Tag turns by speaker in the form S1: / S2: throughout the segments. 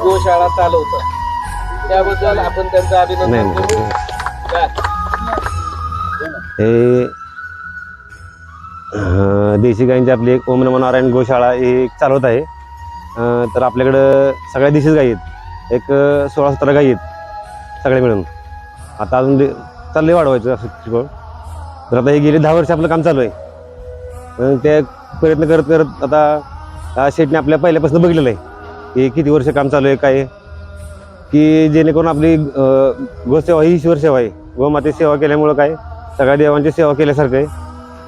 S1: गोशाळा चालवतात त्याबद्दल आपण त्यांचं अभिनंदन
S2: नाही,
S1: करू.
S2: नाही.
S1: काय?
S2: हे देशी गायींची आपली एक ओम नमो नारायण गोशाळा ही चालवत आहे. तर आपल्याकडं सगळ्या देशीच गायी आहेत. एक 16-17 गायी आहेत सगळे मिळून. आता अजून चाललंय वाढवायचं असं शिकवण. तर आता हे गेली 10 वर्ष आपलं काम चालू आहे. ते प्रयत्न करत करत आता शेटने आपल्या पहिल्यापासून बघितलेलं आहे की किती वर्ष काम चालू आहे काय आहे. की जेणेकरून आपली गोसेवा ही ईश्वर सेवा आहे. गोमातेची सेवा केल्यामुळं काय सगळ्या देवांची सेवा केल्यासारखं आहे.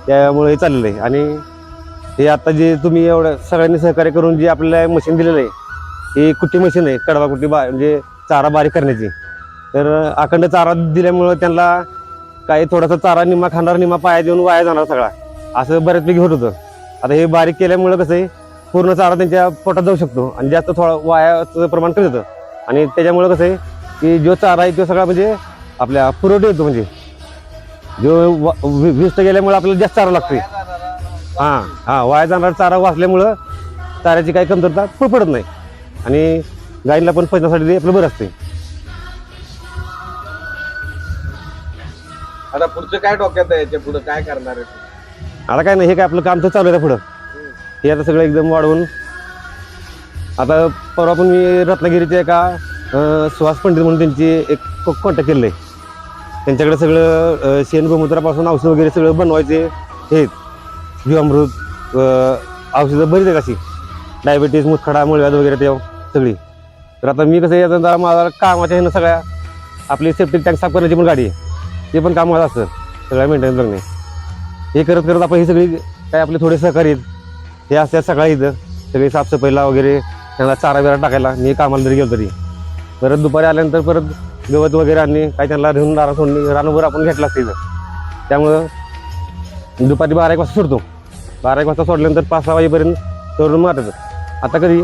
S2: त्यामुळे हे चाललेलं आहे. आणि हे आता जे तुम्ही एवढं सगळ्यांनी सहकार्य करून जे आपल्याला मशीन दिलेलं आहे ही कुट्टी मशीन आहे. कडवा कुट्टी म्हणजे चारा बारीक करण्याची. तर अखंड चारा दिल्यामुळं त्यांना काही थोडासा चारा निम्मा खाणार निम्मा पाया देऊन वाया जाणार सगळा असं बऱ्याचपैकी होत होतं. आता हे बारीक केल्यामुळं कसं आहे पूर्ण चारा त्यांच्या पोटात जाऊ शकतो आणि जास्त थोडा वायाचं प्रमाण कमी होतं. आणि त्याच्यामुळं कसं आहे की जो चारा आहे तो सगळा म्हणजे आपल्या पुरवठा येतो. म्हणजे जो विस्त गेल्यामुळे आपल्याला जास्त चारा लागतोय. वाया जाणारा चारा वाचल्यामुळं चाऱ्याची काही कमतरता पडत नाही आणि गायीला पण पचण्यासाठी आपलं बरं असते.
S1: आता पुढचं काय डोक्यात आहे याच्या पुढे काय करणार आहे?
S2: आता काय नाही हे काय आपलं काम तर चालू आहे पुढं. हे आता सगळं एकदम वाढवून आता परवा पण मी रत्नागिरीच्या एका सुहास पंडित म्हणून त्यांची एक कॉन्टॅक्ट केलेलं आहे. त्यांच्याकडे सगळं शेण गोमूत्रापासून औषध वगैरे सगळं बनवायचे हे जीवामृत औषधं बरीच आहेत अशी डायबिटीज मुतखडा मुळव्याध वगैरे ते सगळी. तर आता मी कसं याचा माझा कामाच्या ह्यानं सगळ्या आपली सेफ्टिक टँक साफ करण्याची पण गाडी आहे ते पण काम माझं असतं सगळ्या मेंटेनन्स करणे. हे करत करत आपण ही सगळी काय आपले थोडे सहकारी हे असतात सकाळी इथं सगळी साफसफाईला वगैरे त्यांना चारा बिरा टाकायला मी कामाला जरी गेलो तरी परत दुपारी आल्यानंतर परत गवत वगैरे आणणे काही त्यांना घेऊन दारा सोडणे रानभर आपण घेतलं असतं इथं. त्यामुळं दुपारी 12-1 वाजता सोडतो. 12-1 वाजता सोडल्यानंतर 5-6 वाजेपर्यंत तरुण मारायचं. आता कधी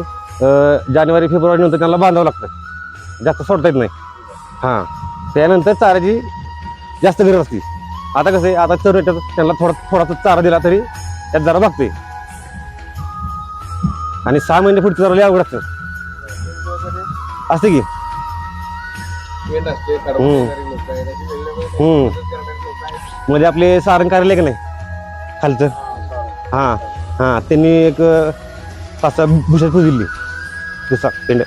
S2: जानेवारी फेब्रुवारी नंतर त्यांना बांधावं लागतं जास्त सोडता येत नाही. त्यानंतर चाऱ्याची जास्त गरज असते. आता कसं आहे आता चर त्यांना थोडासा चारा दिला तरी त्यात जरा बघते आणि 6 महिने पुढचं जरा अवघड असतं असते की.
S1: पेन असते, कडवणारी लोकं आहेत, अशी वेगवेगळे मदत करणारी लोकं आहेत.
S2: म्हणजे आपले सारंग कार्यालय का नाही खालचं त्यांनी एक 5-6 भुशात दिली दुसरा पेंड.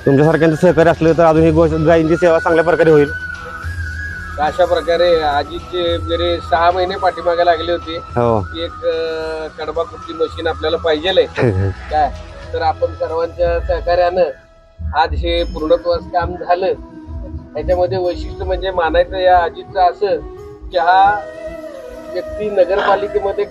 S2: तुमच्यासारख्यांचं सहकार्य असलं तर अजून ही गायींची सेवा चांगल्या प्रकारे होईल.
S1: अशा प्रकारे अजितचे जरी 6 महिने पाठीमागे लागले होते
S2: हो
S1: की एक कडबा कुट्टी मशीन आपल्याला पाहिजे काय. तर आपण सर्वांच्या सहकार्यानं आज हे पूर्णत्वास काम झालं. ह्याच्यामध्ये वैशिष्ट्य म्हणजे मानायचं या अजितचं असं की हा व्यक्ती नगरपालिकेमध्ये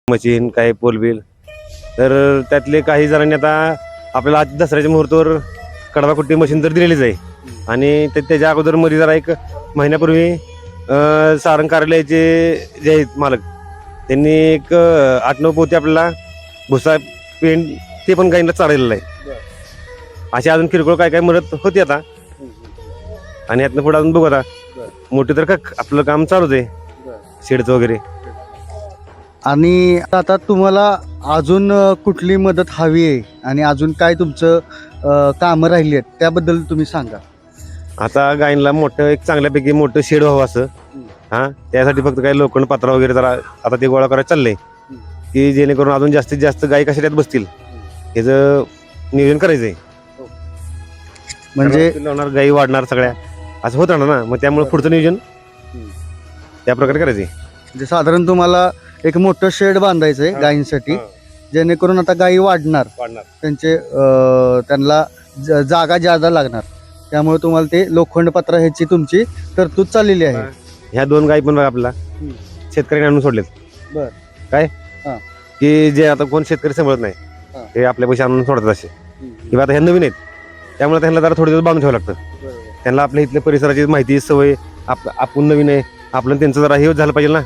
S2: मशीन काही पोलबिल. तर त्यातले काही जणांनी आता आपल्याला आज दसऱ्याच्या मुहूर्तावर कडबा कुट्टी मशीन तर दिलेलीच आहे. आणि त्याच्या अगोदर मध्ये जरा एक महिन्यापूर्वी सारंग कार्यालयाचे जे आहेत मालक त्यांनी एक 8-9 पोते आपल्याला भुसा पेंट ते पण गाईंना चाललेलं आहे. अशी अजून किरकोळ काय काय मदत होती आता. आणि यातनं पुढे अजून बघू आता मोठे तर का आपलं काम चालूच आहे शेडचं वगैरे.
S3: आणि आता तुम्हाला अजून कुठली मदत हवी आहे आणि अजून काय तुमचं कामं राहिली आहेत त्याबद्दल तुम्ही सांगा.
S2: आता गायींना मोठं एक चांगल्यापैकी मोठं शेड व्हावं असं. हा त्यासाठी फक्त काही लोखंड पात्रा वगैरे जरा आता ते गोळा करायला चाललंय की जेणेकरून अजून जास्तीत जास्त गायी कशा त्यात बसतील ह्याचं नियोजन करायचंय.
S3: म्हणजे
S2: लावणार गायी वाढणार सगळ्या असं होत राहणार ना. मग त्यामुळे पुढचं नियोजन त्या प्रकारे करायचंय.
S3: म्हणजे साधारण तुम्हाला एक मोठं शेड बांधायचंय गायींसाठी जेणेकरून आता गायी वाढणार त्यांचे त्यांना जागा ज्यादा लागणार त्यामुळे तुम्हाला ते लोखंड पत्रा ह्याची तुमची तरतूद चाललेली आहे.
S2: ह्या 2 गायी पण आपला शेतकऱ्यांनी आणून सोडलेत.
S3: बर
S2: काय की जे आता कोण शेतकरी सांभाळत नाही ते आपल्या पैसे आणून सोडतात असे किंवा आता ह्या नवीन आहेत त्यामुळे त्यांना जरा थोडे दिवस बांधून ठेवावं लागतं. त्यांना आपल्या इथल्या परिसराची माहिती सवय आपण नवीन आहे आपलं त्यांचं जरा हे झालं पाहिजे ना.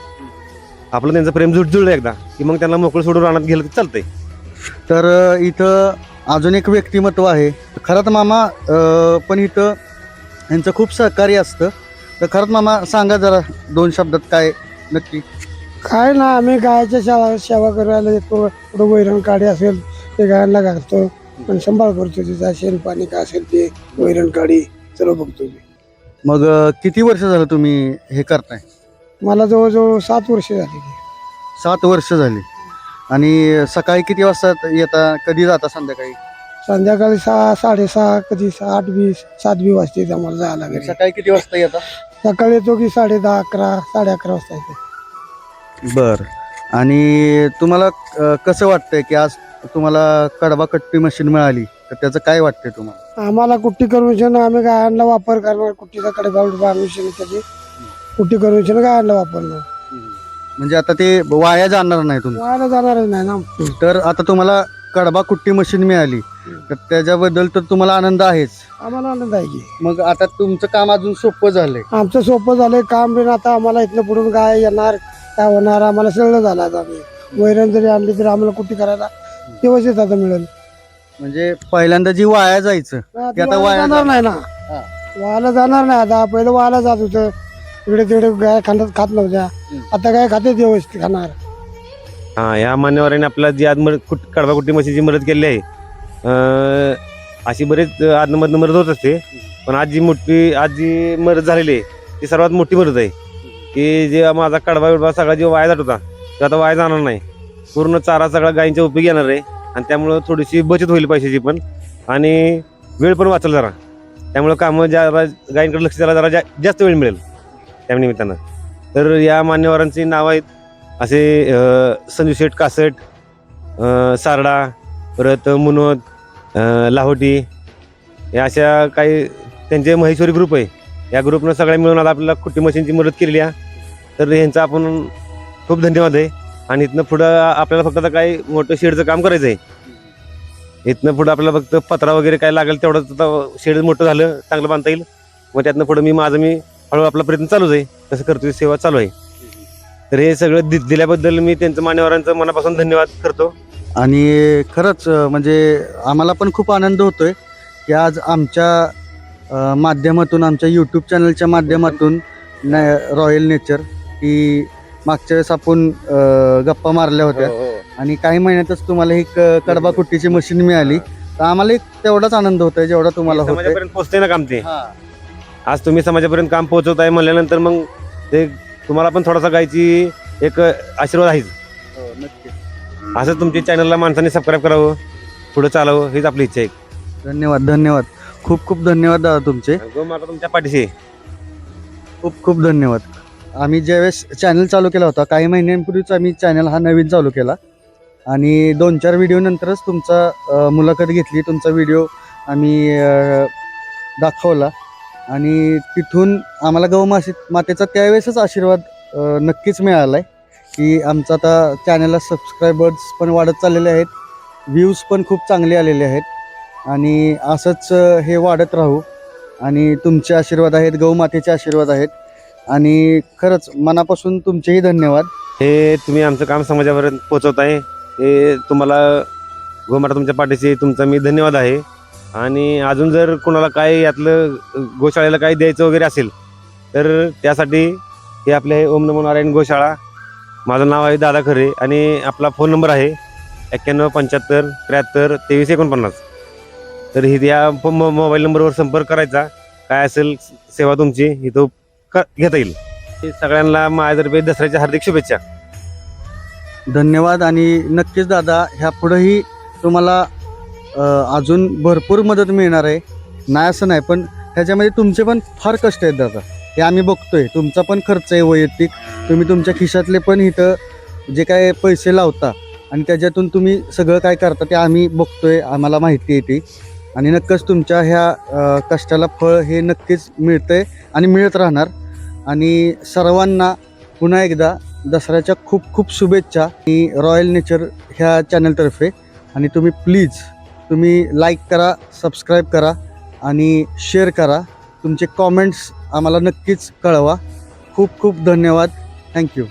S2: आपलं त्यांचं प्रेम जुळलं एकदा की मग त्यांना मोकळं सोडून रानात गेलं तर चालतंय.
S3: तर इथं अजून एक व्यक्तिमत्व आहे खरंच मामा. पण इथं यांचं खूप सहकार्य असतं. तर खरंच मामा सांगा जरा 2 शब्दात काय नक्की.
S4: काय ना आम्ही गायच्या सेवा करायला येतो. कुठं वैरण काढी असेल ते गायांना घालतो पण सांभाळ करतो तिचा. शेण पाणी काय असेल ते वैरण काढी सर्व बघतो.
S3: मग किती वर्ष झालं तुम्ही हे करताय.
S4: मला जवळजवळ 7 वर्ष झाली.
S3: 7 वर्ष झाली. आणि सकाळी किती वाजता येता कधी जाता संध्याकाळी.
S4: संध्याकाळी 6, 6:30 कधी 8:20, 7:20 वाजते आम्हाला जायला घरी.
S3: सकाळी किती वाजता येता.
S4: सकाळी येतो की 10:30, 11, 11:30 वाजता येतो.
S3: बर. आणि तुम्हाला कसं वाटतंय की आज तुम्हाला कडबा कट्टी मशीन मिळाली तर त्याचं काय वाटतंय तुम्हाला.
S4: आम्हाला कुट्टी करून आम्ही गायांना वापर करणार. कुट्टीचा कडबा परमिशन त्याची कुट्टी करून गायांना वापरणार.
S3: म्हणजे आता ते वाया जाणार नाही तुम्ही.
S4: वायाला जाणारच नाही ना.
S3: तर आता तुम्हाला कडबा कुट्टी मशीन मिळाली तर त्याच्याबद्दल तर तुम्हाला आनंद आहेच.
S4: आम्हाला आनंद आहे की.
S3: मग आता तुमचं काम अजून सोपं झालंय.
S4: आमचं सोपं झालंय काम बिन. आता आम्हाला इथनं पुढून गाय येणार काय होणार आम्हाला सगळं झालं. आता आम्ही वैरण जरी आणली तरी आम्हाला कुट्टी करायला व्यवस्थित आता मिळेल.
S3: म्हणजे पहिल्यांदा जी वाया जायचं ते आता वाया
S4: जाणार नाही ना. वायाला जाणार नाही. आता पहिलं वायाला जात होतं इकडे तिकडे गाय खात नव्हत्या. आता गाय खाते व्यवस्थित खाणार.
S2: हा या मान्यवरांनी आपल्याला जी आज कडबा कुट्टी मशीनची मदत केली आहे अशी बरेच आदनमधनं मदत होत असते. पण आज जी मदत झालेली आहे ती सर्वात मोठी मदत आहे की जे माझा कडबा बिडबा सगळा जे वाया जात होता तो आता वाया जाणार नाही. पूर्ण चारा सगळा गायींच्या उपयोगी येणार आहे आणि त्यामुळं थोडीशी बचत होईल पैशाची पण आणि वेळ पण वाचेल जरा. त्यामुळं कामं जरा गायींकडे लक्ष द्यायला जरा जास्त वेळ मिळेल त्या निमित्तानं. तर या मान्यवरांची नाव आहेत असे संजू शेठ कासट, सारडा, परत मुनोद, लाहोटी या अशा काही त्यांचे महेश्वरी ग्रुप आहे. या ग्रुपनं सगळ्या मिळून आता आपल्याला कुट्टी मशीनची मदत केलेली आहे. तर यांचा आपण खूप धन्यवाद आहे. आणि इथनं पुढं आपल्याला फक्त आता काही मोठं शेडचं काम करायचं आहे. इथनं पुढं आपल्याला फक्त पत्रा वगैरे काय लागेल तेवढंच आता शेड मोठं झालं चांगलं बांधता येईल. मग त्यातनं पुढं मी हळूहळू आपला प्रयत्न चालूच आहे. तसं करतोय सेवा चालू आहे. तर हे सगळं दिल्याबद्दल मी त्यांचं मान्यवरांचं मनापासून धन्यवाद करतो.
S3: आणि खरंच म्हणजे आम्हाला पण खूप आनंद होतोय की आज आमच्या माध्यमातून आमच्या यूट्यूब चॅनलच्या माध्यमातून रॉयल नेचर ही मागच्या वेळेस आपण गप्पा मारल्या होत्या आणि काही महिन्यातच तुम्हाला ही कडबा कुट्टीची मशीन मिळाली. तर आम्हाला तेवढाच आनंद होतोय जेवढा तुम्हाला होतोय.
S2: समाजापर्यंत पोहोचते ना काम ते. आज तुम्ही समाजापर्यंत काम पोहोचवताय म्हणल्यानंतर मग ते तुम्हाला पण थोडासा गायची एक आशीर्वाद आहेच. असं तुमच्या चॅनलला माणसांनी सबस्क्राईब करावं पुढे चालावं हीच आपली इच्छा आहे.
S3: धन्यवाद धन्यवाद. खूप खूप धन्यवाद दादा तुमचे.
S2: गोमाता तुमच्या पाठीशी.
S3: खूप खूप धन्यवाद. आम्ही ज्यावेळेस चॅनल चालू केला होता काही महिन्यांपूर्वीच आम्ही चॅनल हा नवीन चालू केला आणि 2-4 व्हिडिओ नंतरच तुमचा मुलाखत घेतली. तुमचा व्हिडिओ आम्ही दाखवला आणि तिथून आम्हाला मातेचा त्यावेळेसच आशीर्वाद नक्कीच मिळाला आहे की आमचा आता चॅनलला सबस्क्रायबर्स पण वाढत चाललेले आहेत, व्ह्यूज पण खूप चांगले आलेले आहेत आणि असंच हे वाढत राहू. आणि तुमचे आशीर्वाद आहेत, गौमातेचे आशीर्वाद आहेत आणि खरंच मनापासून तुमचेही धन्यवाद.
S2: हे तुम्ही आमचं काम समाजापर्यंत पोहोचवत आहे, हे तुम्हाला गोमाता तुमच्या पाठीशी तुमचा मी धन्यवाद आहे. आणि अजून जर कोणाला काय यातलं गोशाळेला काही द्यायचं वगैरे असेल तर त्यासाठी हे आपले हे ओम नमो नारायण गोशाळा, माझं नाव आहे दादा खरे आणि आपला फोन नंबर आहे 91 75 73 23 49. तर ही या मोबाईल नंबरवर संपर्क करायचा, काय असेल सेवा तुमची इथं घेता येईल. सगळ्यांना माझ्यातर्फे दसऱ्याच्या हार्दिक शुभेच्छा.
S3: धन्यवाद. आणि नक्कीच दादा ह्या पुढेही तुम्हाला अजून भरपूर मदत मिळणार आहे, नाही असं नाही, पण ह्याच्यामध्ये तुमचे पण फार कष्ट आहेत दादा, हे आम्ही बघतोय. तुमचा पण खर्च आहे वैयक्तिक, तुम्ही तुमच्या खिशातले पण इथं जे काय पैसे लावता आणि त्याच्यातून तुम्ही सगळं काय करता ते आम्ही बघतोय, आम्हाला माहिती आहे ती. आणि नक्कीच तुमच्या ह्या कष्टाला फळ हे नक्कीच मिळतंय आणि मिळत राहणार. आणि सर्वांना पुन्हा एकदा दसऱ्याच्या खूप खूप शुभेच्छा आणि रॉयल नेचर ह्या चॅनलतर्फे. आणि तुम्ही प्लीज लाईक करा, सबस्क्राईब करा आणि शेअर करा. तुमचे कॉमेंट्स आम्हाला नक्कीच कळवा. खूप खूप धन्यवाद. थँक्यू.